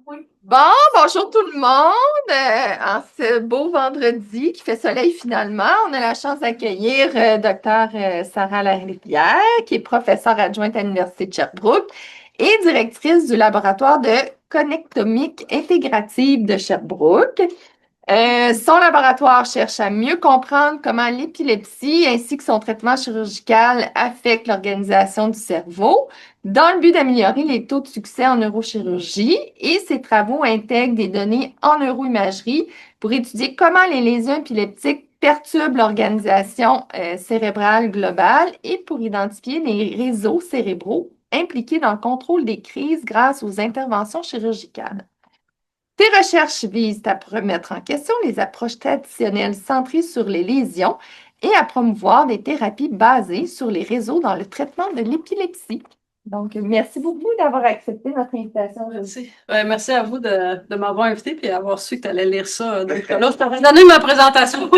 Bon, bonjour tout le monde. En ce beau vendredi qui fait soleil finalement, on a la chance d'accueillir Dr. Sarah Larivière, qui est professeure adjointe à l'Université de Sherbrooke et directrice du laboratoire de connectomique intégrative de Sherbrooke. Son laboratoire cherche à mieux comprendre comment l'épilepsie ainsi que son traitement chirurgical affectent l'organisation du cerveau dans le but d'améliorer les taux de succès en neurochirurgie et ses travaux intègrent des données en neuroimagerie pour étudier comment les lésions épileptiques perturbent l'organisation cérébrale globale et pour identifier les réseaux cérébraux impliqués dans le contrôle des crises grâce aux interventions chirurgicales. Tes recherches visent à remettre en question les approches traditionnelles centrées sur les lésions et à promouvoir des thérapies basées sur les réseaux dans le traitement de l'épilepsie. Donc, merci beaucoup d'avoir accepté notre invitation aujourd'hui. Merci. Ouais, merci à vous de m'avoir invité et d'avoir su que tu allais lire ça. Donc, là, je t'aurais donné ma présentation.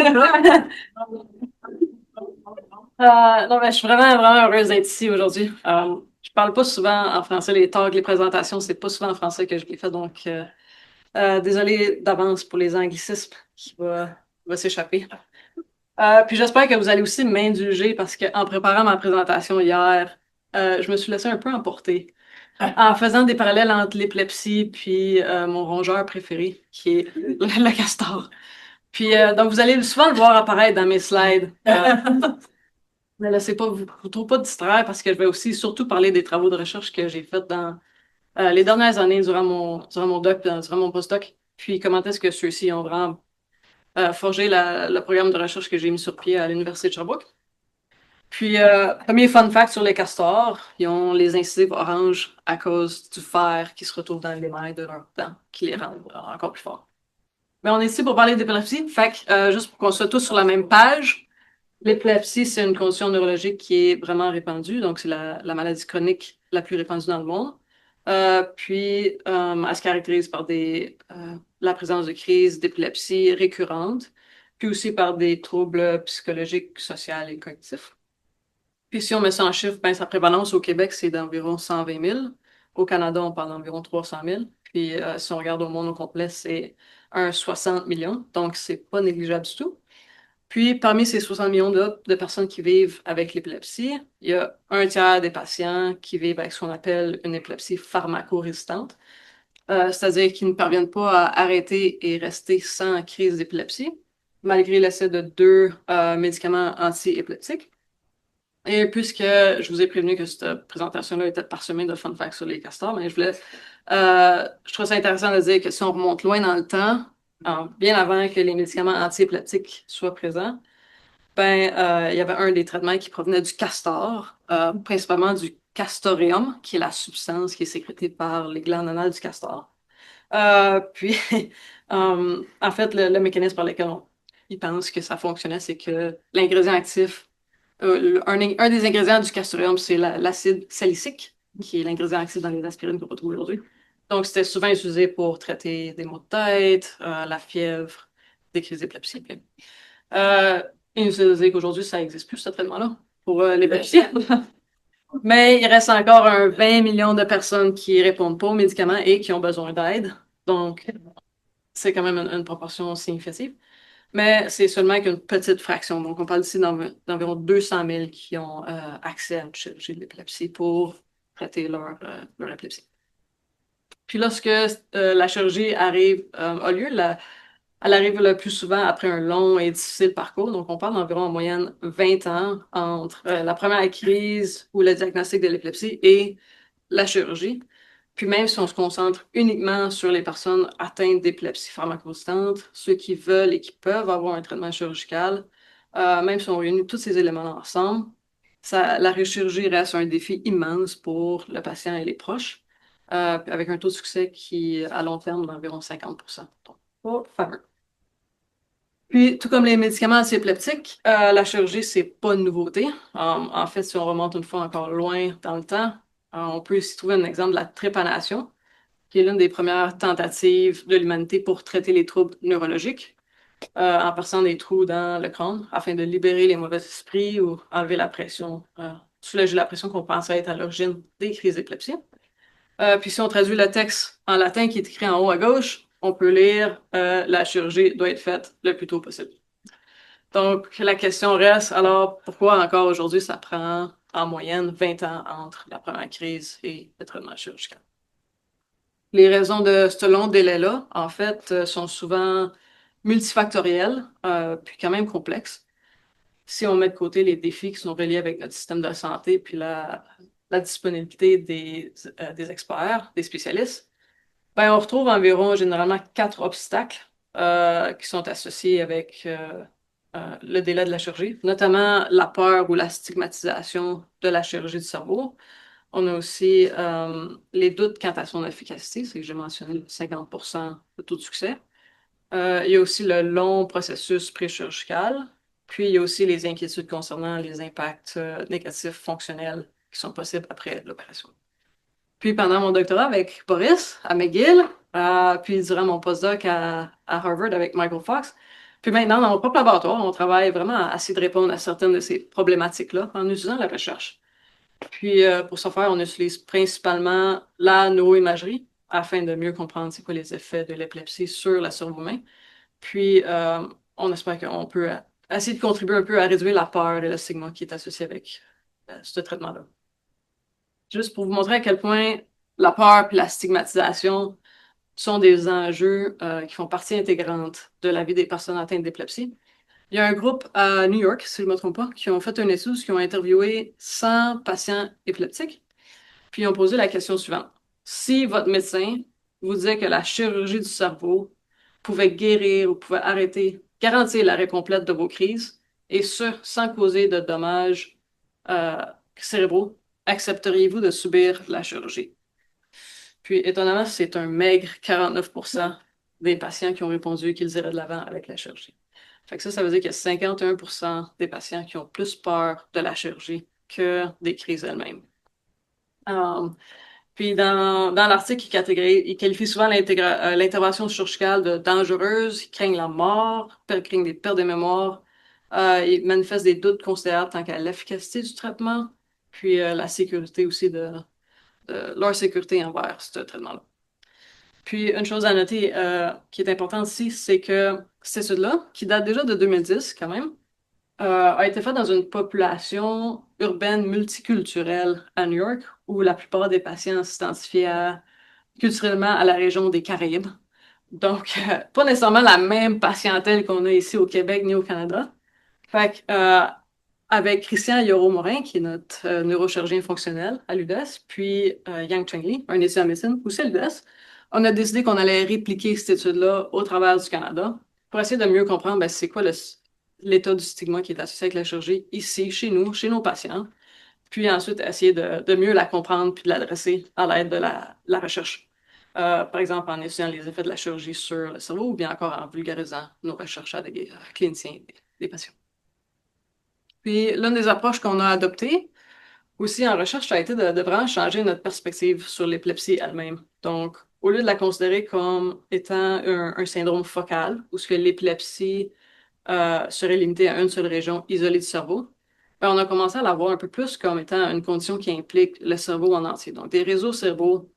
Non, mais je suis vraiment, vraiment heureuse d'être ici aujourd'hui. Je parle pas souvent en français, les talks, les présentations, c'est pas souvent en français que je les fais, donc désolée d'avance pour les anglicismes qui va s'échapper. Puis j'espère que vous allez aussi m'indulger parce qu'en préparant ma présentation hier, je me suis laissée un peu emporter en faisant des parallèles entre l'épilepsie puis mon rongeur préféré, qui est le castor. Puis donc vous allez souvent le voir apparaître dans mes slides. Ne laissez pas vous trop pas distraire parce que je vais aussi surtout parler des travaux de recherche que j'ai faits dans les dernières années durant mon doc, durant mon postdoc. Puis comment est-ce que ceux-ci ont vraiment forgé le programme de recherche que j'ai mis sur pied à l'Université de Sherbrooke. Puis, premier fun fact sur les castors, ils ont les incisives oranges à cause du fer qui se retrouve dans les mailles de leurs dents, qui les rend encore plus forts. Mais on est ici pour parler d'épilepsie, fait que, juste pour qu'on soit tous sur la même page, l'épilepsie, c'est une condition neurologique qui est vraiment répandue, donc c'est la maladie chronique la plus répandue dans le monde. Puis, elle se caractérise par la présence de crises d'épilepsie récurrentes, puis aussi par des troubles psychologiques, sociaux et cognitifs. Puis si on met ça en chiffres, ben, sa prévalence au Québec, c'est d'environ 120 000. Au Canada, on parle d'environ 300 000. Puis si on regarde au monde au complet, c'est un 60 millions. Donc, c'est pas négligeable du tout. Puis, parmi ces 60 millions de personnes qui vivent avec l'épilepsie, il y a un tiers des patients qui vivent avec ce qu'on appelle une épilepsie pharmacorésistante, c'est-à-dire qu'ils ne parviennent pas à arrêter et rester sans crise d'épilepsie, malgré l'essai de deux médicaments anti-épileptiques. Et puisque je vous ai prévenu que cette présentation-là était parsemée de fun facts sur les castors, mais je trouve ça intéressant de dire que si on remonte loin dans le temps, bien avant que les médicaments antiépileptiques soient présents, ben, il y avait un des traitements qui provenait du castor, principalement du castoreum, qui est la substance qui est sécrétée par les glandes anales du castor. Puis, en fait, le mécanisme par lequel ils pensent que ça fonctionnait, c'est que l'ingrédient actif un des ingrédients du castoreum, c'est l'acide salicique, qui est l'ingrédient actif dans les aspirines qu'on retrouve aujourd'hui. Donc, c'était souvent utilisé pour traiter des maux de tête, la fièvre, des crises d'épilepsie. Euh, il nous dit qu'aujourd'hui, ça n'existe plus, ce traitement-là, pour l'épilepsie. Mais il reste encore un 20 millions de personnes qui répondent pas aux médicaments et qui ont besoin d'aide. Donc, c'est quand même une proportion significative. Mais c'est seulement qu'une petite fraction. Donc, on parle ici d'environ 200 000 qui ont accès à une chirurgie de l'épilepsie pour traiter leur épilepsie. Puis lorsque la chirurgie a lieu, elle arrive le plus souvent après un long et difficile parcours. Donc, on parle d'environ en moyenne 20 ans entre la première crise ou le diagnostic de l'épilepsie et la chirurgie. Puis même si on se concentre uniquement sur les personnes atteintes d'épilepsie pharmacosystante, ceux qui veulent et qui peuvent avoir un traitement chirurgical, même si on réunit tous ces éléments ensemble, la chirurgie reste un défi immense pour le patient et les proches, avec un taux de succès qui, à long terme, d'environ 50%. Donc, pas fameux. Puis, tout comme les médicaments antiépileptiques, la chirurgie, c'est pas une nouveauté. En fait, si on remonte une fois encore loin dans le temps, on peut ici trouver un exemple de la trépanation, qui est l'une des premières tentatives de l'humanité pour traiter les troubles neurologiques, en perçant des trous dans le crâne afin de libérer les mauvais esprits ou enlever la pression, soulager la pression qu'on pensait être à l'origine des crises d'épilepsie. Puis si on traduit le texte en latin qui est écrit en haut à gauche, on peut lire la chirurgie doit être faite le plus tôt possible. Donc la question reste, alors pourquoi encore aujourd'hui ça prend en moyenne 20 ans entre la première crise et le traitement chirurgical? Les raisons de ce long délai-là, en fait, sont souvent multifactorielles, puis quand même complexes. Si on met de côté les défis qui sont reliés avec notre système de santé, puis la disponibilité des experts, des spécialistes, ben, on retrouve environ généralement 4 obstacles qui sont associés avec le délai de la chirurgie, notamment la peur ou la stigmatisation de la chirurgie du cerveau. On a aussi les doutes quant à son efficacité, c'est que j'ai mentionné 50% de taux de succès. Il y a aussi le long processus préchirurgical, puis il y a aussi les inquiétudes concernant les impacts négatifs fonctionnels qui sont possibles après l'opération. Puis pendant mon doctorat avec Boris à McGill, puis durant mon postdoc à Harvard avec Michael Fox, puis maintenant dans mon propre laboratoire, on travaille vraiment à essayer de répondre à certaines de ces problématiques-là en utilisant la recherche. Puis pour ce faire, on utilise principalement la neuroimagerie afin de mieux comprendre c'est quoi les effets de l'épilepsie sur le cerveau humain. Puis on espère qu'on peut essayer de contribuer un peu à réduire la peur et le stigma qui est associé avec ce traitement-là. Juste pour vous montrer à quel point la peur et la stigmatisation sont des enjeux qui font partie intégrante de la vie des personnes atteintes d'épilepsie. Il y a un groupe à New York, si je ne me trompe pas, qui ont fait une étude, qui ont interviewé 100 patients épileptiques, puis ils ont posé la question suivante. Si votre médecin vous disait que la chirurgie du cerveau pouvait guérir ou pouvait arrêter, garantir l'arrêt complète de vos crises, et ce, sans causer de dommages euh, cérébraux, accepteriez-vous de subir la chirurgie? Puis, étonnamment, c'est un maigre 49% des patients qui ont répondu qu'ils iraient de l'avant avec la chirurgie. Fait que ça veut dire qu'il y a 51% des patients qui ont plus peur de la chirurgie que des crises elles-mêmes. Puis dans l'article, il qualifie souvent l'intervention chirurgicale de dangereuse, ils craignent la mort, ils craignent des pertes de mémoire, ils manifestent des doutes considérables tant qu'à l'efficacité du traitement, puis la sécurité aussi de leur sécurité envers ce traitement-là. Puis une chose à noter qui est importante ici, c'est que cette étude-là, qui date déjà de 2010 quand même, a été faite dans une population urbaine multiculturelle à New York, où la plupart des patients s'identifiaient culturellement à la région des Caraïbes. Donc, pas nécessairement la même patientèle qu'on a ici au Québec ni au Canada. Fait que, avec Christian Yoro-Morin, qui est notre neurochirurgien fonctionnel à l'UDES, puis Yang Cheng Li, un étudiant en médecine aussi à l'UDES, on a décidé qu'on allait répliquer cette étude-là au travers du Canada pour essayer de mieux comprendre ben, c'est quoi l'état du stigma qui est associé avec la chirurgie ici, chez nous, chez nos patients, puis ensuite essayer de mieux la comprendre puis de l'adresser à l'aide de la recherche. Par exemple, en étudiant les effets de la chirurgie sur le cerveau ou bien encore en vulgarisant nos recherches à des cliniciens, des patients. Puis l'une des approches qu'on a adoptées aussi en recherche, ça a été de vraiment changer notre perspective sur l'épilepsie elle-même. Donc, au lieu de la considérer comme étant un syndrome focal, où ce que l'épilepsie serait limitée à une seule région isolée du cerveau, ben, on a commencé à la voir un peu plus comme étant une condition qui implique le cerveau en entier. Donc, des réseaux cérébraux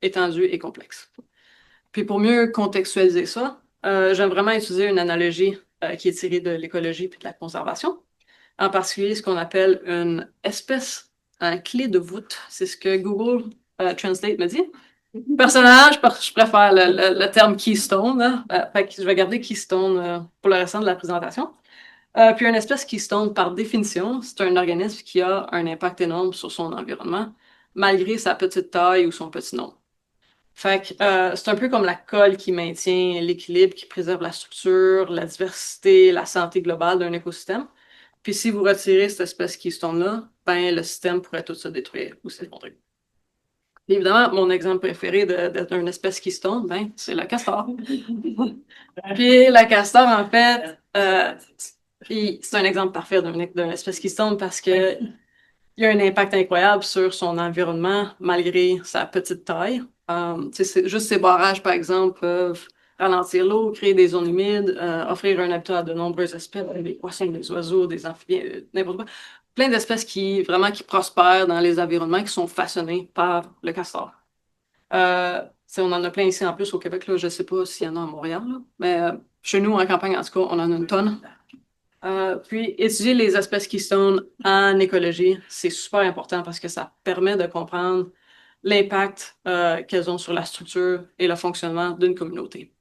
étendus et complexes. Puis pour mieux contextualiser ça, j'aime vraiment utiliser une analogie qui est tirée de l'écologie et de la conservation. En particulier, ce qu'on appelle une espèce, un clé de voûte. C'est ce que Google Translate me dit. Personnage, je préfère le terme keystone. Là. Fait que je vais garder keystone pour le restant de la présentation. Puis une espèce keystone, par définition, c'est un organisme qui a un impact énorme sur son environnement, malgré sa petite taille ou son petit nom. Fait que c'est un peu comme la colle qui maintient l'équilibre, qui préserve la structure, la diversité, la santé globale d'un écosystème. Puis si vous retirez cette espèce keystone-là, ben le système pourrait tout se détruire ou s'effondrer. Évidemment, mon exemple préféré d'une espèce keystone, ben, c'est le castor. Puis le castor, en fait, c'est un exemple parfait d'une espèce keystone parce que il y a un impact incroyable sur son environnement malgré sa petite taille. Juste ces barrages, par exemple, peuvent ralentir l'eau, créer des zones humides, offrir un habitat à de nombreuses espèces, des poissons, des oiseaux, des amphibiens, n'importe quoi. Plein d'espèces qui prospèrent dans les environnements qui sont façonnés par le castor. On en a plein ici en plus au Québec, là. Je sais pas s'il y en a à Montréal, là. Mais chez nous, en campagne, en tout cas, on en a une tonne. Puis, étudier les espèces Keystone en écologie, c'est super important parce que ça permet de comprendre l'impact qu'elles ont sur la structure et le fonctionnement d'une communauté.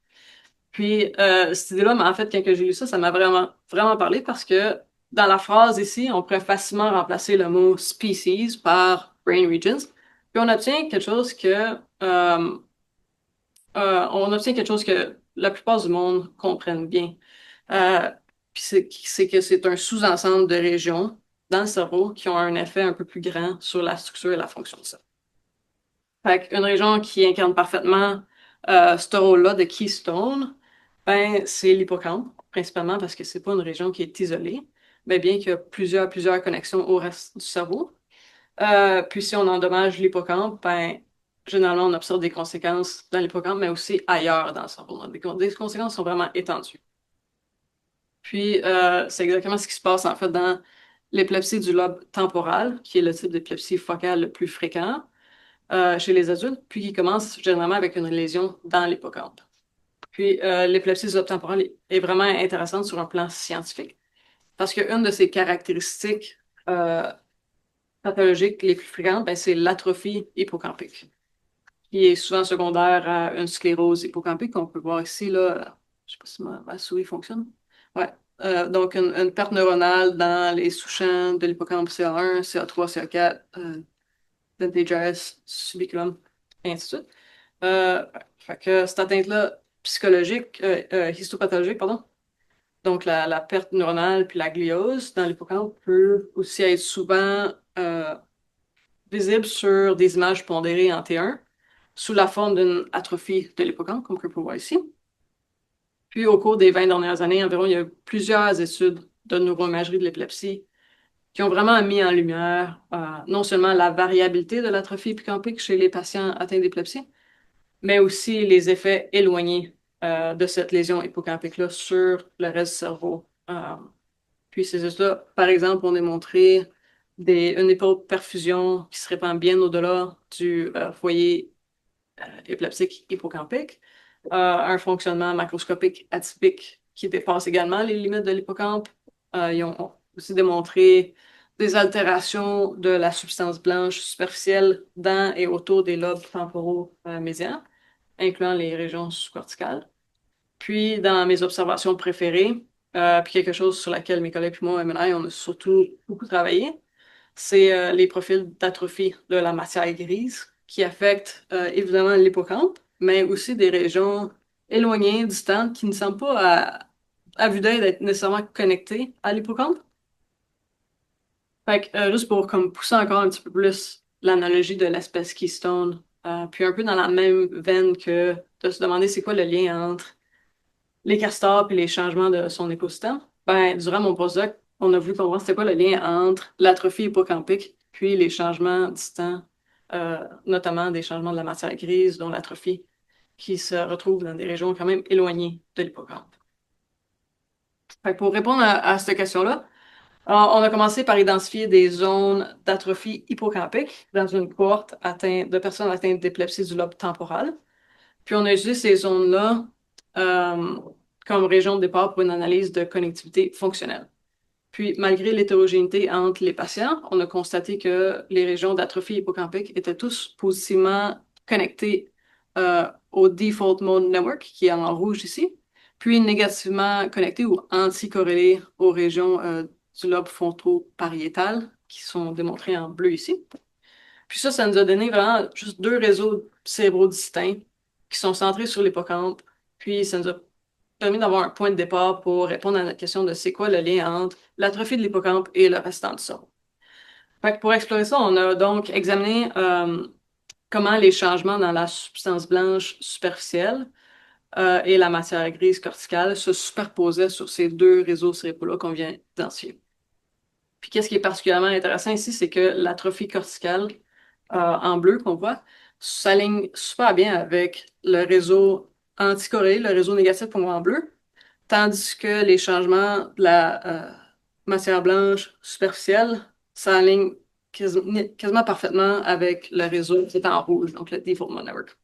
Puis, cette idée-là, mais en fait, quand j'ai lu ça, ça m'a vraiment, vraiment parlé parce que dans la phrase ici, on pourrait facilement remplacer le mot species par brain regions. Puis, on obtient quelque chose que la plupart du monde comprennent bien. Euh, Puis c'est que c'est un sous-ensemble de régions dans le cerveau qui ont un effet un peu plus grand sur la structure et la fonction de ça. Fait qu'une région qui incarne parfaitement ce rôle-là de keystone, ben c'est l'hippocampe, principalement parce que c'est pas une région qui est isolée, mais bien qu'il y a plusieurs connexions au reste du cerveau. Puis si on endommage l'hippocampe, ben généralement on observe des conséquences dans l'hippocampe, mais aussi ailleurs dans le cerveau. Donc, des conséquences sont vraiment étendues. Puis c'est exactement ce qui se passe en fait dans l'épilepsie du lobe temporal, qui est le type d'épilepsie focale le plus fréquent chez les adultes, puis qui commence généralement avec une lésion dans l'hippocampe. Puis l'épilepsie du lobe temporal est vraiment intéressante sur un plan scientifique, parce qu'une de ses caractéristiques euh, pathologiques les plus fréquentes, ben, c'est l'atrophie hippocampique, qui est souvent secondaire à une sclérose hippocampique qu'on peut voir ici, là. Je sais pas si ma souris fonctionne. Ouais. Donc, une perte neuronale dans les sous-champs de l'hippocampe CA1, CA3, CA4, dentages, subiculum, et ainsi de suite. Fait que cette atteinte-là psychologique, histopathologique, pardon, donc la perte neuronale puis la gliose dans l'hippocampe peut aussi être souvent visible sur des images pondérées en T1 sous la forme d'une atrophie de l'hippocampe, comme on peut voir ici. Puis au cours des 20 dernières années environ, il y a eu plusieurs études de neuroimagerie de l'épilepsie qui ont vraiment mis en lumière non seulement la variabilité de l'atrophie hippocampique chez les patients atteints d'épilepsie, mais aussi les effets éloignés de cette lésion hippocampique-là sur le reste du cerveau. Puis ces études-là, par exemple, ont démontré une hypoperfusion qui se répand bien au-delà du foyer épileptique hippocampique, un fonctionnement macroscopique atypique qui dépasse également les limites de l'hippocampe. Ils ont aussi démontré des altérations de la substance blanche superficielle dans et autour des lobes temporaux médians, incluant les régions sous-corticales. Puis, dans mes observations préférées, puis quelque chose sur laquelle mes collègues et moi, M&I, on a surtout beaucoup travaillé, c'est les profils d'atrophie de la matière grise qui affectent évidemment l'hippocampe, mais aussi des régions éloignées, distantes, qui ne semblent pas à vue d'œil d'être nécessairement connectées à l'hippocampe. Fait que, juste pour comme pousser encore un petit peu plus l'analogie de l'espèce Keystone, puis un peu dans la même veine que de se demander c'est quoi le lien entre les castors et les changements de son écosystème, ben, durant mon postdoc, on a voulu comprendre c'était quoi le lien entre l'atrophie hippocampique puis les changements distants, notamment des changements de la matière grise, dont l'atrophie, qui se retrouve dans des régions quand même éloignées de l'hippocampe. Fait que pour répondre à cette question-là, on a commencé par identifier des zones d'atrophie hippocampique dans une cohorte de personnes atteintes d'épilepsie du lobe temporal. Puis on a utilisé ces zones-là euh, comme région de départ pour une analyse de connectivité fonctionnelle. Puis malgré l'hétérogénéité entre les patients, on a constaté que les régions d'atrophie hippocampique étaient tous positivement connectées au Default Mode Network, qui est en rouge ici, puis négativement connectées ou anticorrélées aux régions du lobe fronto-pariétal, qui sont démontrées en bleu ici. Puis ça nous a donné vraiment juste deux réseaux cérébraux distincts qui sont centrés sur l'hippocampe. Puis ça nous a permis d'avoir un point de départ pour répondre à notre question de c'est quoi le lien entre l'atrophie de l'hippocampe et le restant du cerveau. Fait que pour explorer ça, on a donc examiné comment les changements dans la substance blanche superficielle et la matière grise corticale se superposaient sur ces deux réseaux cérébraux-là qu'on vient d'identifier. Puis qu'est-ce qui est particulièrement intéressant ici, c'est que l'atrophie corticale en bleu qu'on voit s'aligne super bien avec le réseau anticorrélé, le réseau négatif qu'on voit en bleu, tandis que les changements de la matière blanche superficielle s'alignent quasiment parfaitement avec le réseau qui est en rouge, donc le Default Mode Network.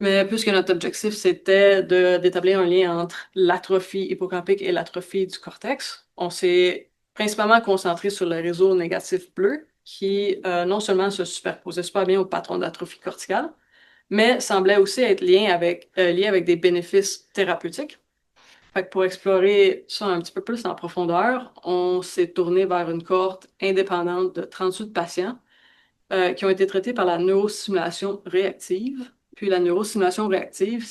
Mais puisque notre objectif, c'était d'établir un lien entre l'atrophie hippocampique et l'atrophie du cortex, on s'est principalement concentré sur le réseau négatif bleu, qui non seulement se superposait super bien au patron d'atrophie corticale, mais semblait aussi être lié avec des bénéfices thérapeutiques. Fait que pour explorer ça un petit peu plus en profondeur, on s'est tourné vers une cohorte indépendante de 38 patients qui ont été traités par la neurostimulation réactive. Puis la neurostimulation réactive,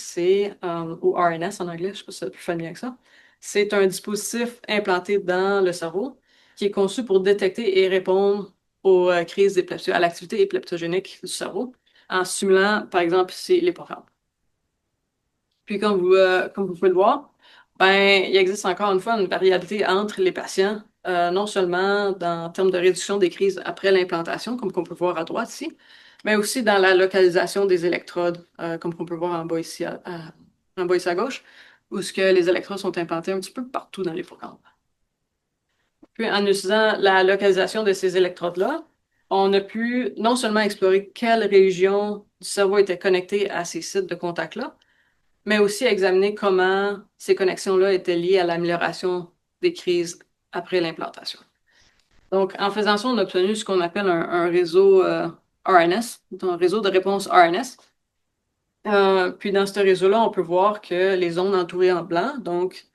ou RNS en anglais, je ne sais pas si c'est plus familier avec ça, c'est un dispositif implanté dans le cerveau qui est conçu pour détecter et répondre aux crises d'épilepsie, à l'activité épileptogénique du cerveau, en stimulant, par exemple, ici, l'hippocampe. Puis comme vous pouvez le voir, ben, il existe encore une fois une variabilité entre les patients, non seulement en termes de réduction des crises après l'implantation, comme qu'on peut voir à droite ici, mais aussi dans la localisation des électrodes, comme qu'on peut voir en bas ici, en bas ici à gauche, où ce que les électrodes sont implantées un petit peu partout dans l'hippocampe. Puis en utilisant la localisation de ces électrodes-là, on a pu non seulement explorer quelles régions du cerveau étaient connectées à ces sites de contact-là, mais aussi examiner comment ces connexions-là étaient liées à l'amélioration des crises après l'implantation. Donc, en faisant ça, on a obtenu ce qu'on appelle un réseau RNS, un réseau de réponse RNS. Puis dans ce réseau-là, on peut voir que les zones entourées en blanc, donc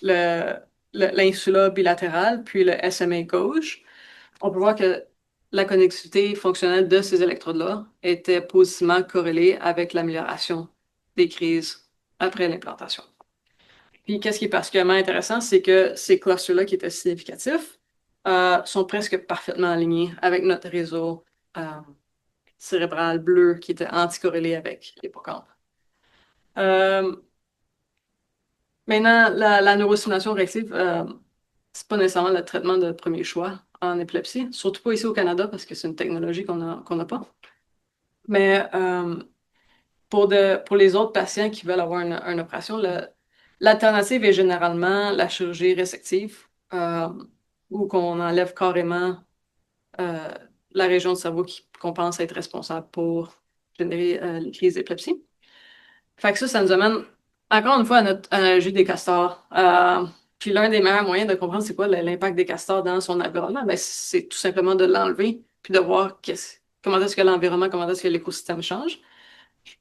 le, l'insula bilatérale, puis le SMA gauche, on peut voir que la connectivité fonctionnelle de ces électrodes-là était positivement corrélée avec l'amélioration des crises après l'implantation. Puis, qu'est-ce qui est particulièrement intéressant, c'est que ces clusters-là qui étaient significatifs sont presque parfaitement alignés avec notre réseau euh, cérébral bleu qui était anticorrélé avec l'hippocampe. Euh, Maintenant, la neurostimulation réactive, c'est pas nécessairement le traitement de premier choix en épilepsie, surtout pas ici au Canada parce que c'est une technologie qu'on n'a pas. Mais pour les autres patients qui veulent avoir une opération, l'alternative est généralement la chirurgie résective, où qu'on enlève carrément euh, la région du cerveau qu'on pense être responsable pour générer les crises d'épilepsie. Fait que ça nous amène encore une fois à notre analogie des castors. Puis l'un des meilleurs moyens de comprendre c'est quoi l'impact des castors dans son environnement, ben, c'est tout simplement de l'enlever, puis de voir comment est-ce que l'environnement, comment est-ce que l'écosystème change.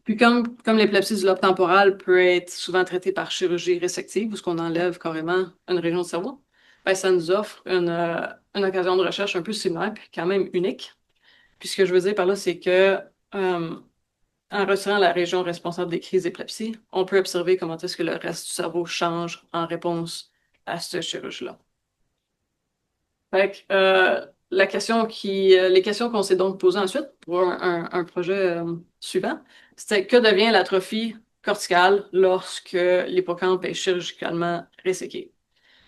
Puis comme l'épilepsie du lobe temporal peut être souvent traitée par chirurgie résective, où ce qu'on enlève carrément une région du cerveau, ben, ça nous offre une occasion de recherche un peu similaire, puis quand même unique. Puis ce que je veux dire par là, c'est que euh, en retirant la région responsable des crises d'épilepsie, on peut observer comment est-ce que le reste du cerveau change en réponse à cette chirurgie-là. Fait que, les questions qu'on s'est donc posées ensuite pour un projet suivant, c'était que devient l'atrophie corticale lorsque l'hippocampe est chirurgicalement resséqué?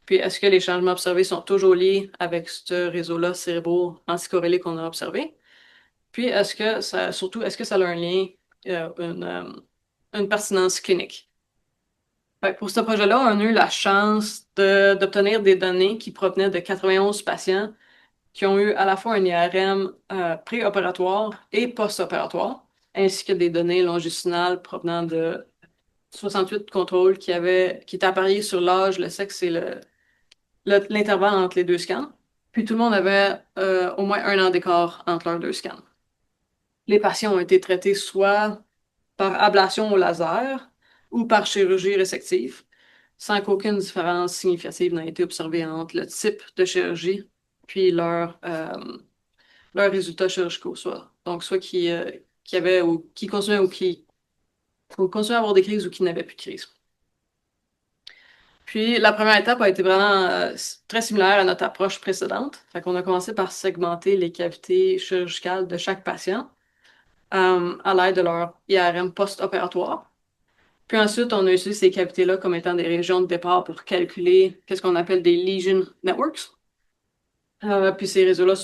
Puis est-ce que les changements observés sont toujours liés avec ce réseau-là cérébro anticorrélé qu'on a observé? Puis surtout, est-ce que ça a un lien, une pertinence clinique? Fait que pour ce projet-là, on a eu la chance d'obtenir des données qui provenaient de 91 patients qui ont eu à la fois un IRM préopératoire et post-opératoire, ainsi que des données longitudinales provenant de 68 contrôles qui étaient appareillés sur l'âge, le sexe et l'intervalle entre les deux scans. Puis tout le monde avait au moins un an d'écart entre leurs deux scans. Les patients ont été traités soit par ablation au laser ou par chirurgie résective, sans qu'aucune différence significative n'ait été observée entre le type de chirurgie puis leurs résultats chirurgicaux, soit qui avaient ou qui continuaient ou continuaient à avoir des crises ou qui n'avaient plus de crise. Puis la première étape a été vraiment très similaire à notre approche précédente. Fait qu'on a commencé par segmenter les cavités chirurgicales de chaque patient à l'aide de leur IRM post-opératoire. Puis ensuite, on a utilisé ces cavités-là comme étant des régions de départ pour calculer qu'est-ce qu'on appelle des lesion networks. Puis ces réseaux-là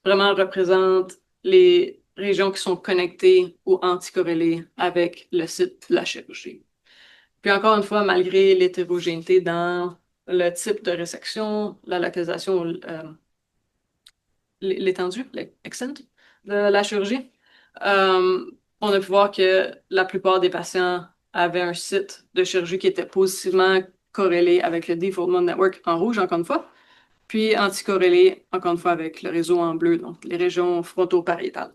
vraiment représentent les régions qui sont connectées ou anticorrélées avec le site de la chirurgie. Puis encore une fois, malgré l'hétérogénéité dans le type de résection, la localisation l'étendue, l'extent de la chirurgie. Euh, on a pu voir que la plupart des patients avaient un site de chirurgie qui était positivement corrélé avec le Default Mode Network en rouge, encore une fois, puis anticorrélé, encore une fois, avec le réseau en bleu, donc les régions fronto-pariétales.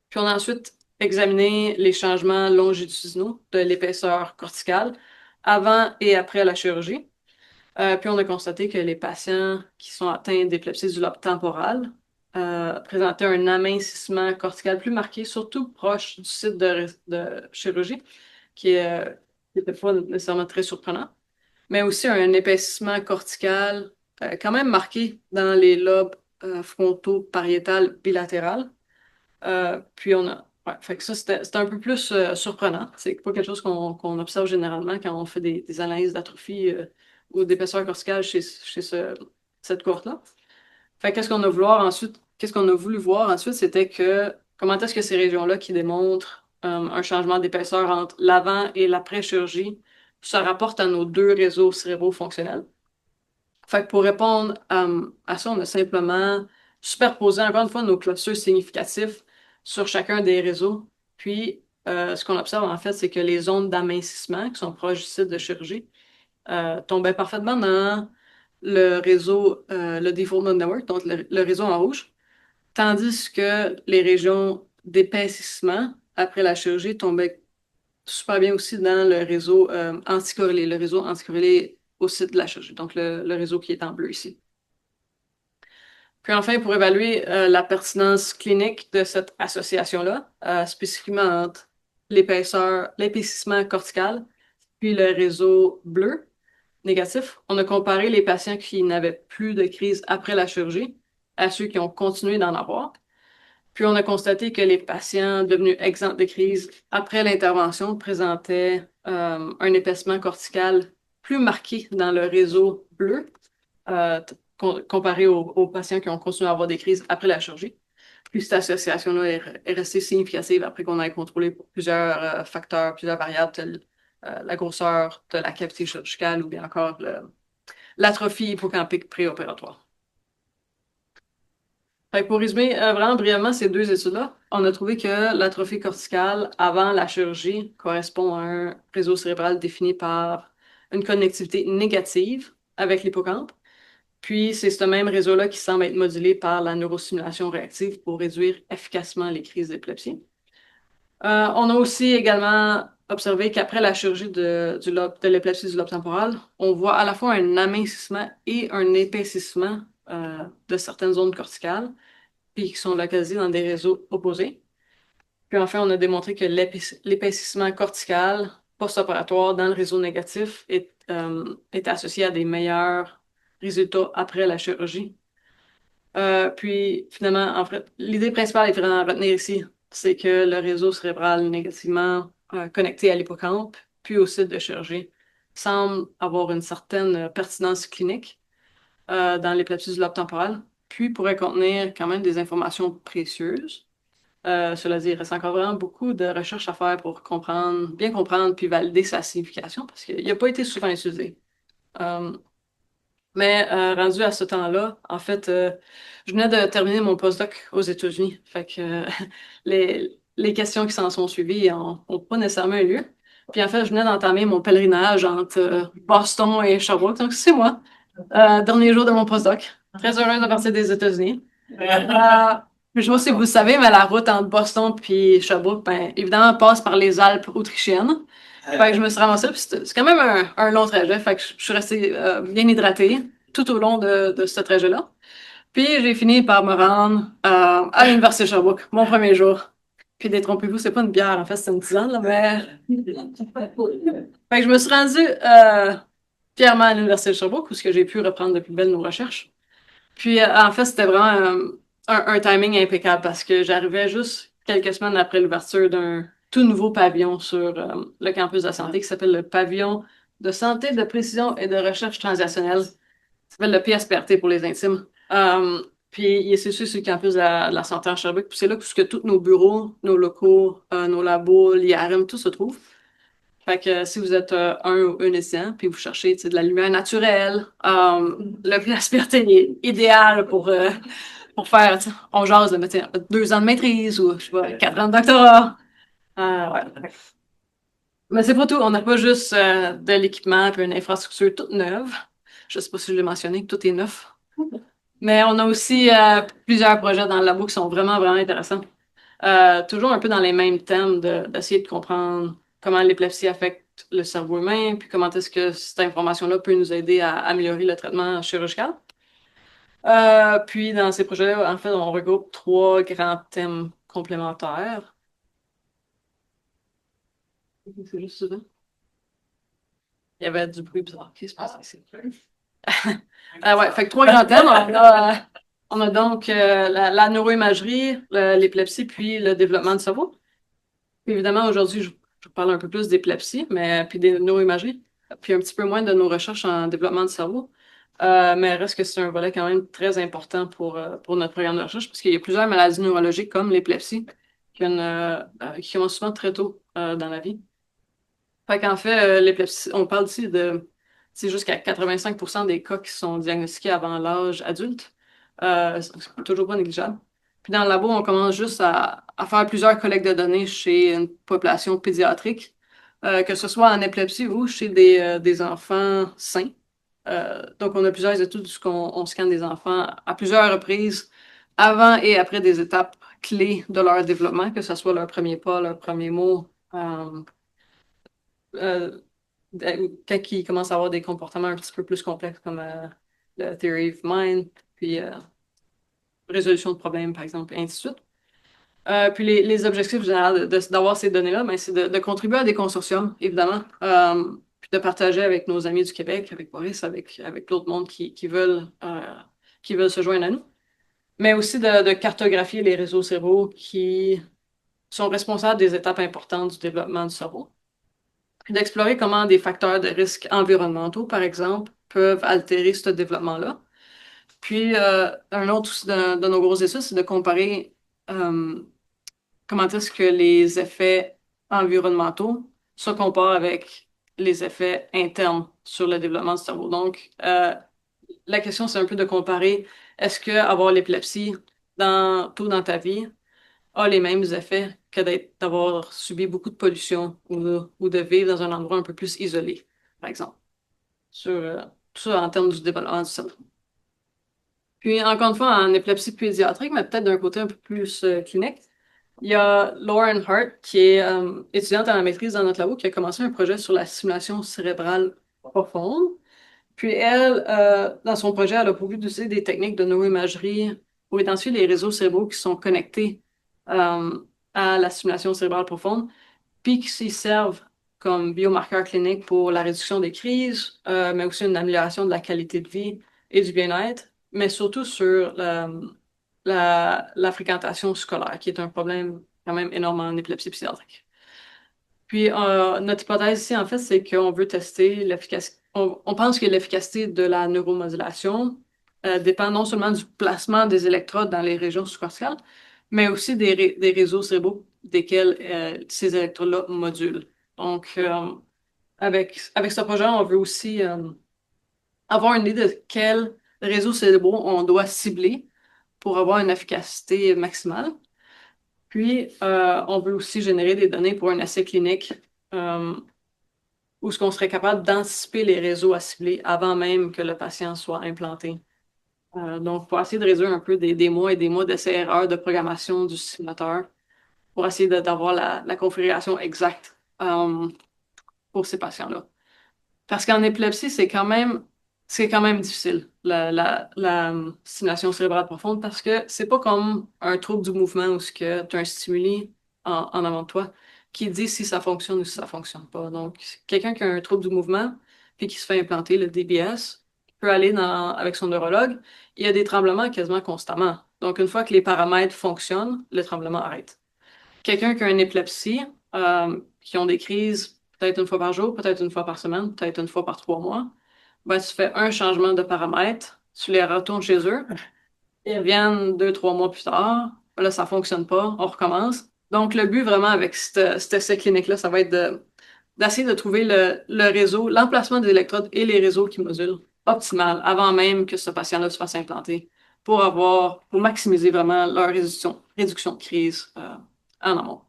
Puis on a ensuite examiné les changements longitudinaux de l'épaisseur corticale avant et après la chirurgie. Puis on a constaté que les patients qui sont atteints d'épilepsie du lobe temporal présentaient un amincissement cortical plus marqué, surtout proche du site de chirurgie, qui était pas nécessairement très surprenant, mais aussi un épaississement cortical quand même marqué dans les lobes frontaux pariétal bilatéral. Puis on a. Ouais, fait que ça, c'était un peu plus surprenant. C'est pas quelque chose qu'on observe généralement quand on fait des analyses d'atrophie ou d'épaisseur corticale chez cette cohorte-là. Fait que qu'est-ce qu'on a voulu voir ensuite, c'était que comment est-ce que ces régions-là qui démontrent un changement d'épaisseur entre l'avant et l'après-chirurgie se rapportent à nos deux réseaux cérébraux fonctionnels. Fait que pour répondre à ça, on a simplement superposé encore une fois nos clusters significatifs sur chacun des réseaux. Puis, ce qu'on observe en fait, c'est que les zones d'amincissement qui sont proches du site de chirurgie tombaient parfaitement dans le réseau, le Default Mode Network, donc le réseau en rouge, tandis que les régions d'épaississement après la chirurgie tombaient super bien aussi dans le réseau anticorrélé, le réseau anticorrélé au site de la chirurgie, donc le réseau qui est en bleu ici. Puis enfin, pour évaluer la pertinence clinique de cette association-là, spécifiquement entre l'épaississement cortical, puis le réseau bleu négatif, on a comparé les patients qui n'avaient plus de crise après la chirurgie à ceux qui ont continué d'en avoir. Puis on a constaté que les patients devenus exempts de crise après l'intervention présentaient un épaissement cortical plus marqué dans le réseau bleu comparé aux patients qui ont continué à avoir des crises après la chirurgie. Puis cette association-là est restée significative après qu'on ait contrôlé pour plusieurs facteurs, plusieurs variables telles la grosseur de la cavité chirurgicale ou bien encore l'atrophie hippocampique préopératoire. Fait que pour résumer vraiment brièvement ces deux études-là, on a trouvé que l'atrophie corticale avant la chirurgie correspond à un réseau cérébral défini par une connectivité négative avec l'hippocampe. Puis c'est ce même réseau-là qui semble être modulé par la neurostimulation réactive pour réduire efficacement les crises d'épilepsie. On a aussi également observé qu'après la chirurgie de l'épilepsie du lobe temporal, on voit à la fois un amincissement et un épaississement de certaines zones corticales, puis qui sont localisées dans des réseaux opposés. Puis enfin, on a démontré que l'épaississement cortical post-opératoire dans le réseau négatif est associé à des meilleurs résultats après la chirurgie. Puis finalement, en fait, l'idée principale à retenir ici, c'est que le réseau cérébral négativement connecté à l'hippocampe, puis au site de chirurgie, semble avoir une certaine pertinence clinique dans l'épilepsie du lobe temporal, puis pourrait contenir quand même des informations précieuses. Cela dit, il reste encore vraiment beaucoup de recherches à faire pour comprendre, bien comprendre puis valider sa signification parce qu'il n'a pas été souvent utilisé. Euh, mais rendu à ce temps-là, en fait, je venais de terminer mon postdoc aux États-Unis. Fait que les questions qui s'en sont suivies ont pas nécessairement eu lieu. Puis en fait, je venais d'entamer mon pèlerinage entre Boston et Sherbrooke. Donc c'est moi, dernier jour de mon postdoc. Très heureuse de partir des États-Unis. Je sais pas si vous le savez, mais la route entre Boston puis Sherbrooke, ben, évidemment, passe par les Alpes autrichiennes. Fait que je me suis ramassée, puis c'est quand même un long trajet. Fait que je suis restée bien hydratée tout au long de ce trajet-là. Puis j'ai fini par me rendre à l'Université de Sherbrooke, mon premier jour. Puis détrompez-vous, c'est pas une bière, en fait, c'est une tisane, là, mais... Fait que je me suis rendue fièrement à l'Université de Sherbrooke, où ce que j'ai pu reprendre de plus belle nos recherches. Puis en fait, c'était vraiment un timing impeccable parce que j'arrivais juste quelques semaines après l'ouverture d'un tout nouveau pavillon sur le campus de santé qui s'appelle le pavillon de santé, de précision et de recherche transactionnelle. Ça s'appelle le PSPRT pour les intimes. Puis il est situé sur le campus de la santé en Sherbrooke. Puis c'est là que tous nos bureaux, nos locaux, nos labos, l'IRM, tout se trouve. Fait que si vous êtes un ou une étudiant, puis vous cherchez de la lumière naturelle, la liberté idéale pour faire, on jase, là, mais, 2 ans de maîtrise ou je sais pas, 4 ans de doctorat. Ouais. Mais c'est pas tout. On n'a pas juste de l'équipement puis une infrastructure toute neuve. Je sais pas si je l'ai mentionné, que tout est neuf. Mais on a aussi plusieurs projets dans le labo qui sont vraiment, vraiment intéressants. Toujours un peu dans les mêmes thèmes d'essayer de comprendre comment l'épilepsie affecte le cerveau humain, puis comment est-ce que cette information-là peut nous aider à améliorer le traitement chirurgical. Puis dans ces projets-là, en fait, on regroupe 3 grands thèmes complémentaires. C'est juste ça. Il y avait du bruit bizarre. Ok, c'est passé ici. Ouais, fait que 3 grands thèmes. On a donc la neuroimagerie, l'épilepsie, puis le développement du cerveau. Puis évidemment, aujourd'hui, je vous parle un peu plus d'épilepsie, mais puis des neuroimageries, puis un petit peu moins de nos recherches en développement du cerveau. Mais reste que c'est un volet quand même très important pour notre programme de recherche, parce qu'il y a plusieurs maladies neurologiques comme l'épilepsie qui commencent souvent très tôt dans la vie. Fait qu'en fait, l'épilepsie, on parle ici de, c'est jusqu'à 85% des cas qui sont diagnostiqués avant l'âge adulte. C'est toujours pas négligeable. Puis dans le labo, on commence juste à faire plusieurs collectes de données chez une population pédiatrique, que ce soit en épilepsie ou chez des enfants sains. Donc, on a plusieurs études où on scanne des enfants à plusieurs reprises avant et après des étapes clés de leur développement, que ce soit leur premier pas, leur premier mot. Euh, Quand ils commencent à avoir des comportements un petit peu plus complexes comme le theory of mind, puis résolution de problèmes, par exemple, et ainsi de suite. Puis les objectifs généraux d'avoir ces données-là, ben, c'est de contribuer à des consortiums, évidemment, puis de partager avec nos amis du Québec, avec Boris, avec l'autre monde qui veulent se joindre à nous, mais aussi de cartographier les réseaux cérébraux qui sont responsables des étapes importantes du développement du cerveau puis d'explorer comment des facteurs de risque environnementaux, par exemple, peuvent altérer ce développement-là. Puis, un autre aussi de nos grosses études, c'est de comparer euh, comment est-ce que les effets environnementaux se comparent avec les effets internes sur le développement du cerveau. Donc, la question, c'est un peu de comparer, est-ce que avoir l'épilepsie tôt dans ta vie a les mêmes effets que d'avoir subi beaucoup de pollution ou de vivre dans un endroit un peu plus isolé, par exemple, sur tout ça en termes du développement du cerveau. Puis, encore une fois, en épilepsie pédiatrique, mais peut-être d'un côté un peu plus clinique, il y a Lauren Hart, qui est étudiante en maîtrise dans notre labo, qui a commencé un projet sur la stimulation cérébrale profonde. Puis elle, dans son projet, elle a pour but d'utiliser des techniques de neuroimagerie pour identifier les réseaux cérébraux qui sont connectés euh, à la stimulation cérébrale profonde, puis qui s'y servent comme biomarqueurs cliniques pour la réduction des crises, mais aussi une amélioration de la qualité de vie et du bien-être, mais surtout sur la fréquentation scolaire, qui est un problème quand même énorme en épilepsie psychiatrique. Puis, notre hypothèse ici, en fait, c'est qu'on veut tester l'efficacité. On pense que l'efficacité de la neuromodulation dépend non seulement du placement des électrodes dans les régions sous-corticales, mais aussi des réseaux cérébraux desquels ces électrodes-là modulent. Donc, avec ce projet, on veut aussi avoir une idée de quels réseaux cérébraux on doit cibler pour avoir une efficacité maximale. Puis, on veut aussi générer des données pour un essai clinique euh, où ce qu'on serait capable d'anticiper les réseaux à cibler avant même que le patient soit implanté. Donc, pour essayer de réduire un peu des mois et des mois d'essais-erreurs de programmation du simulateur, pour essayer d'avoir la configuration exacte pour ces patients-là. Parce qu'en épilepsie, c'est quand même difficile, la stimulation cérébrale profonde, parce que c'est pas comme un trouble du mouvement où tu as un stimuli en avant de toi qui dit si ça fonctionne ou si ça fonctionne pas. Donc, quelqu'un qui a un trouble du mouvement puis qui se fait implanter le DBS peut aller avec son neurologue. Il y a des tremblements quasiment constamment. Donc, une fois que les paramètres fonctionnent, le tremblement arrête. Quelqu'un qui a une épilepsie, qui ont des crises peut-être une fois par jour, peut-être une fois par semaine, peut-être une fois par 3 mois, ben, tu fais un changement de paramètres, tu les retournes chez eux, ils reviennent 2, 3 mois plus tard, là, ça fonctionne pas, on recommence. Donc, le but vraiment avec cet essai clinique-là, ça va être d'essayer de trouver le réseau, l'emplacement des électrodes et les réseaux qui modulent optimal avant même que ce patient-là se fasse implanter pour maximiser vraiment leur réduction de crise en amont.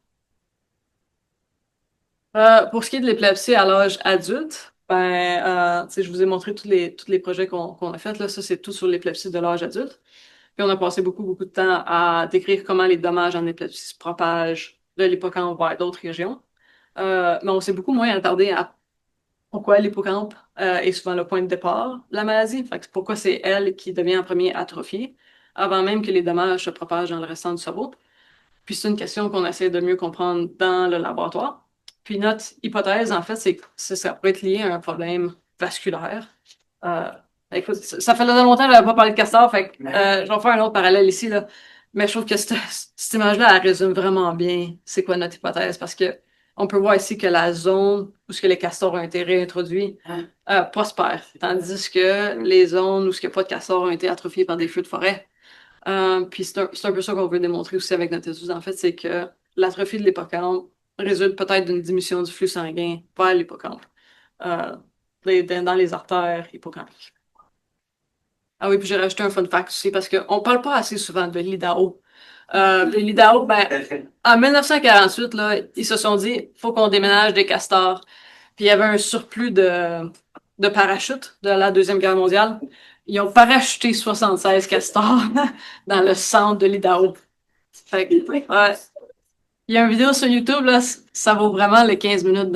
Pour ce qui est de l'épilepsie à l'âge adulte, tu sais, je vous ai montré tous les projets qu'on a faits, là. Ça, c'est tout sur l'épilepsie de l'âge adulte. Puis on a passé beaucoup, beaucoup de temps à décrire comment les dommages en épilepsie se propagent de l'hippocampe vers d'autres régions. Mais on s'est beaucoup moins attardé à pourquoi l'hippocampe est souvent le point de départ de la maladie. Fait que pourquoi c'est elle qui devient en premier atrophiée, avant même que les dommages se propagent dans le restant du cerveau. Puis c'est une question qu'on essaie de mieux comprendre dans le laboratoire. Puis notre hypothèse, en fait, c'est que ça pourrait être lié à un problème vasculaire. Euh, Écoute, ça fait longtemps que je n'avais pas parlé de castor, fait que, je vais faire un autre parallèle ici, là. Mais je trouve que cette image-là, elle résume vraiment bien c'est quoi notre hypothèse, parce que on peut voir ici que la zone où ce que les castors ont été réintroduits prospère, tandis que les zones où ce qu'il n'y a pas de castors ont été atrophiées par des feux de forêt. Puis c'est un peu ça qu'on veut démontrer aussi avec notre étude, en fait, c'est que l'atrophie de l'hippocampe résulte peut-être d'une diminution du flux sanguin vers l'hippocampe, euh, dans les artères hippocampiques. Ah oui, puis j'ai rajouté un fun fact aussi, parce qu'on parle pas assez souvent de l'IDAO. L'IDAO, en 1948, là, ils se sont dit, faut qu'on déménage des castors. Puis il y avait un surplus de parachutes de la Deuxième Guerre mondiale. Ils ont parachuté 76 castors dans le centre de l'Idaho. Fait que, ouais. Il y a une vidéo sur YouTube, là, ça vaut vraiment les 15 minutes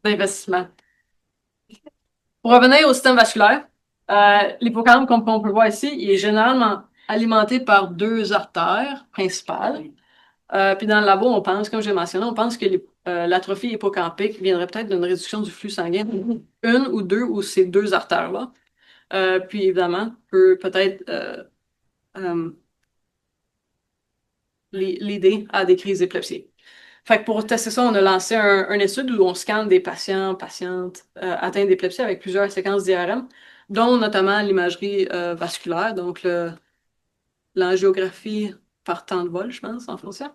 d'investissement. Pour revenir au système vasculaire, l'hippocampe, comme on peut le voir ici, il est généralement alimenté par deux artères principales. Puis dans le labo, on pense, comme j'ai mentionné, on pense que l'atrophie hippocampique viendrait peut-être d'une réduction du flux sanguin, une ou deux ou ces deux artères-là. Puis évidemment, peut-être euh, l'idée à des crises d'épilepsie. Fait que pour tester ça, on a lancé une étude où on scanne des patientes atteints d'épilepsie avec plusieurs séquences d'IRM, dont notamment l'imagerie vasculaire, donc l'angiographie par temps de vol, je pense, en français.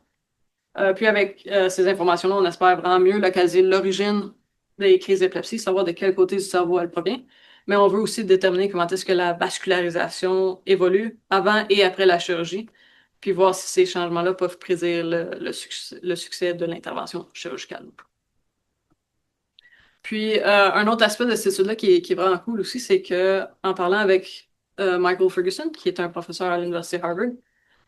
Puis avec ces informations-là, on espère vraiment mieux localiser l'origine des crises d'épilepsie, savoir de quel côté du cerveau elle provient. Mais on veut aussi déterminer comment est-ce que la vascularisation évolue avant et après la chirurgie, puis voir si ces changements-là peuvent prédire le succès de l'intervention chirurgicale. Puis un autre aspect de cette étude-là qui est vraiment cool aussi, c'est que en parlant avec Michael Ferguson, qui est un professeur à l'Université Harvard,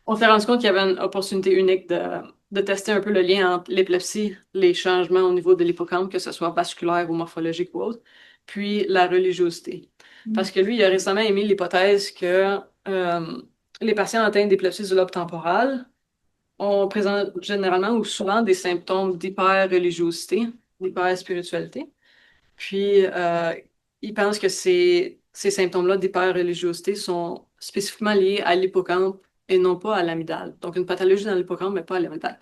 on s'est rendu compte qu'il y avait une opportunité unique de tester un peu le lien entre l'épilepsie, les changements au niveau de l'hippocampe, que ce soit vasculaire ou morphologique ou autre, puis la religiosité. Parce que lui, il a récemment émis l'hypothèse que les patients atteints d'épilepsie du lobe temporal présentent généralement ou souvent des symptômes d'hyper-religiosité, d'hyper-spiritualité. Puis, il pense que ces symptômes-là d'hyper-religiosité sont spécifiquement liés à l'hippocampe et non pas à l'amygdale. Donc, une pathologie dans l'hippocampe, mais pas à l'amygdale.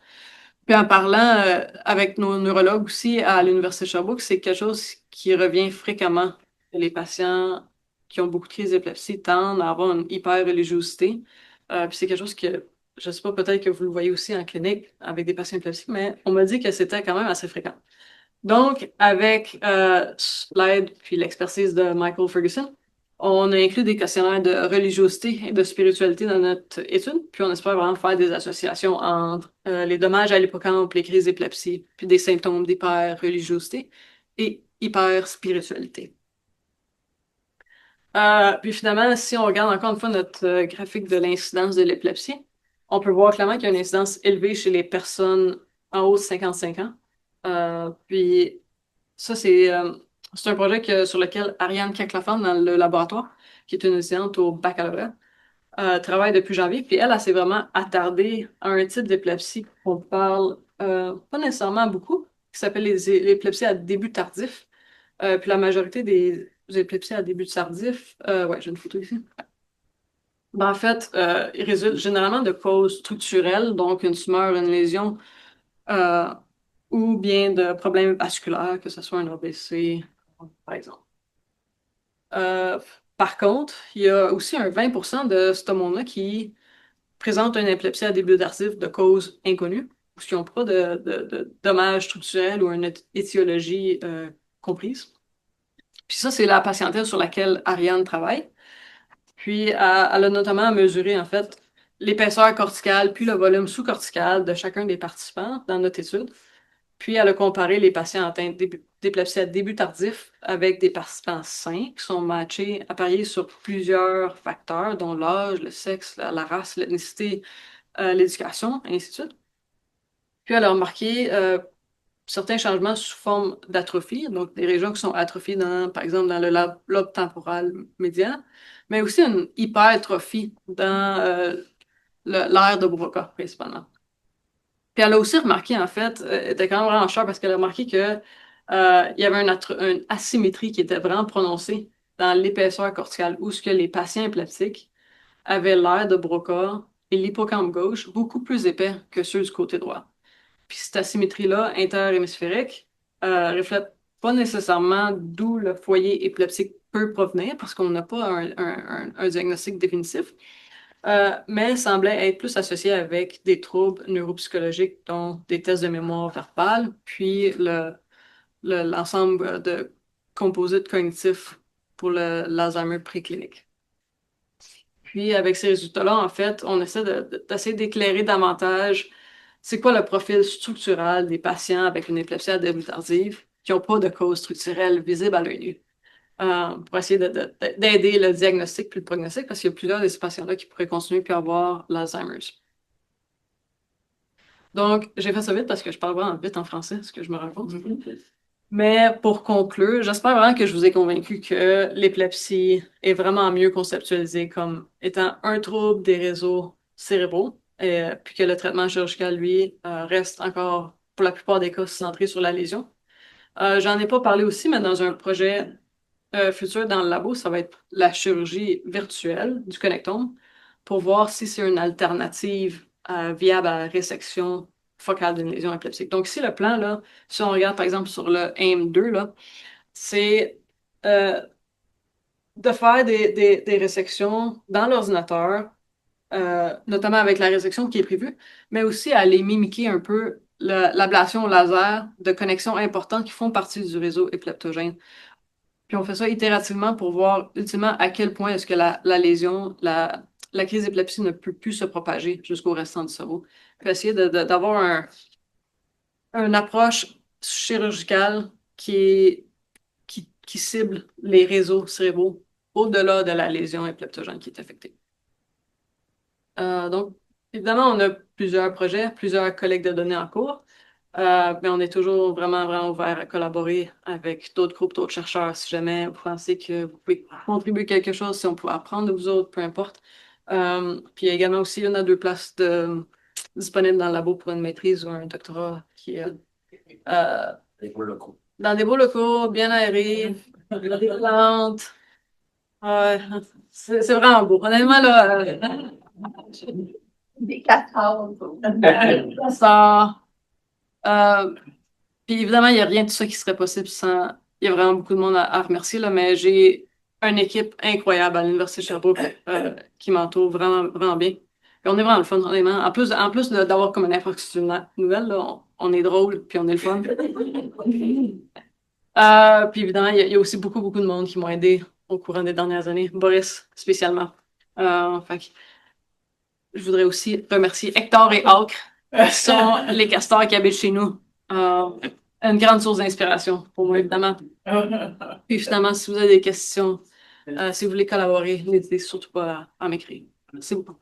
Puis, en parlant avec nos neurologues aussi à l'Université de Sherbrooke, c'est quelque chose qui revient fréquemment. Les patients qui ont beaucoup de crises d'épilepsie tendent à avoir une hyper-religiosité. Puis, c'est quelque chose que, je sais pas, peut-être que vous le voyez aussi en clinique avec des patients épileptiques, mais on m'a dit que c'était quand même assez fréquent. Donc, avec l'aide puis l'expertise de Michael Ferguson, on a inclus des questionnaires de religiosité et de spiritualité dans notre étude, puis on espère vraiment faire des associations entre les dommages à l'hippocampe, les crises d'épilepsie, puis des symptômes d'hyper-religiosité et hyper-spiritualité. Puis finalement, si on regarde encore une fois notre graphique de l'incidence de l'épilepsie, on peut voir clairement qu'il y a une incidence élevée chez les personnes en haut de 55 ans. Puis ça, c'est un projet sur lequel Ariane Caclafan, dans le laboratoire, qui est une étudiante au baccalauréat, travaille depuis janvier. Puis elle s'est vraiment attardée à un type d'épilepsie qu'on parle pas nécessairement beaucoup, qui s'appelle l'épilepsie à début tardif. Puis la majorité des épilepsies à début tardif, ouais, j'ai une photo ici. En fait, ils résultent généralement de causes structurelles, donc une tumeur, une lésion, euh, ou bien de problèmes vasculaires, que ce soit un AVC, par exemple. Euh, Par contre, il y a aussi un 20% de ce monde-là qui présente une épilepsie à début tardif de cause inconnue. qui n'ont pas de dommages structurels ou une étiologie comprise. Puis ça, c'est la patientèle sur laquelle Ariane travaille. Puis elle a notamment mesuré en fait l'épaisseur corticale puis le volume sous-cortical de chacun des participants dans notre étude. Puis elle a comparé les patients atteints d'épilepsie à début tardif avec des participants sains qui sont matchés, appariés sur plusieurs facteurs, dont l'âge, le sexe, la race, l'ethnicité, l'éducation, et ainsi de suite. Puis elle a remarqué certains changements sous forme d'atrophie, donc des régions qui sont atrophiées par exemple, dans le lobe temporal médian, mais aussi une hypertrophie dans l'aire de Broca, principalement. Puis elle a aussi remarqué, en fait, elle était quand même vraiment chère parce qu'elle a remarqué que il y avait une asymétrie qui était vraiment prononcée dans l'épaisseur corticale, où ce que les patients épileptiques avaient l'aire de Broca et l'hippocampe gauche beaucoup plus épais que ceux du côté droit. Puis cette asymétrie-là, interhémisphérique, reflète pas nécessairement d'où le foyer épileptique peut provenir, parce qu'on n'a pas un diagnostic définitif, mais semblait être plus associé avec des troubles neuropsychologiques, dont des tests de mémoire verbale, puis l'ensemble de composites cognitifs pour l'Alzheimer préclinique. Puis avec ces résultats-là, en fait, on essaie d'essayer d'éclairer davantage c'est quoi le profil structural des patients avec une épilepsie à début tardive qui n'ont pas de cause structurelle visible à l'œil nu, pour essayer d'aider le diagnostic puis le prognostic, parce qu'il y a plusieurs de ces patients-là qui pourraient continuer puis avoir l'Alzheimer's. Donc, j'ai fait ça vite parce que je parle vraiment vite en français, ce que je me rends compte. Mais pour conclure, j'espère vraiment que je vous ai convaincu que l'épilepsie est vraiment mieux conceptualisée comme étant un trouble des réseaux cérébraux, puis que le traitement chirurgical, lui, reste encore, pour la plupart des cas, centré sur la lésion. J'en ai pas parlé aussi, mais dans un projet futur dans le labo, ça va être la chirurgie virtuelle du connectome pour voir si c'est une alternative viable à la résection focale d'une lésion épileptique. Donc, ici, le plan, là, si on regarde par exemple sur le AIM-2, là, c'est de faire des résections dans l'ordinateur, notamment avec la résection qui est prévue, mais aussi à aller mimiquer un peu l'ablation au laser de connexions importantes qui font partie du réseau épileptogène. Puis on fait ça itérativement pour voir ultimement à quel point est-ce que la lésion, la crise d'épilepsie ne peut plus se propager jusqu'au restant du cerveau. Puis essayer d'avoir une approche chirurgicale qui cible les réseaux cérébraux au-delà de la lésion épileptogène qui est affectée. Donc, évidemment, on a plusieurs projets, plusieurs collectes de données en cours, mais on est toujours vraiment, vraiment ouvert à collaborer avec d'autres groupes, d'autres chercheurs, si jamais vous pensez que vous pouvez contribuer quelque chose, si on peut apprendre de vous autres, peu importe. Puis il y a également aussi une à deux places disponibles dans le labo pour une maîtrise ou un doctorat qui est dans des beaux locaux, bien aérés, des plantes. Ouais, c'est vraiment beau. Honnêtement, là, Des castors. ça. Puis évidemment, il n'y a rien de ça qui serait possible sans. Il y a vraiment beaucoup de monde à remercier, là, mais j'ai une équipe incroyable à l'Université de Sherbrooke qui m'entoure vraiment, vraiment bien. Puis on est vraiment le fun, honnêtement. En plus d'avoir comme une infrastructure nouvelle, là, on est drôle, puis on est le fun. Puis évidemment, il y a aussi beaucoup, beaucoup de monde qui m'ont aidé au courant des dernières années. Boris, spécialement. Fait que je voudrais aussi remercier Hector et Hawk, qui sont les castors qui habitent chez nous. Une grande source d'inspiration pour moi, évidemment. Puis finalement, si vous avez des questions, si vous voulez collaborer, n'hésitez surtout pas à m'écrire. Merci beaucoup.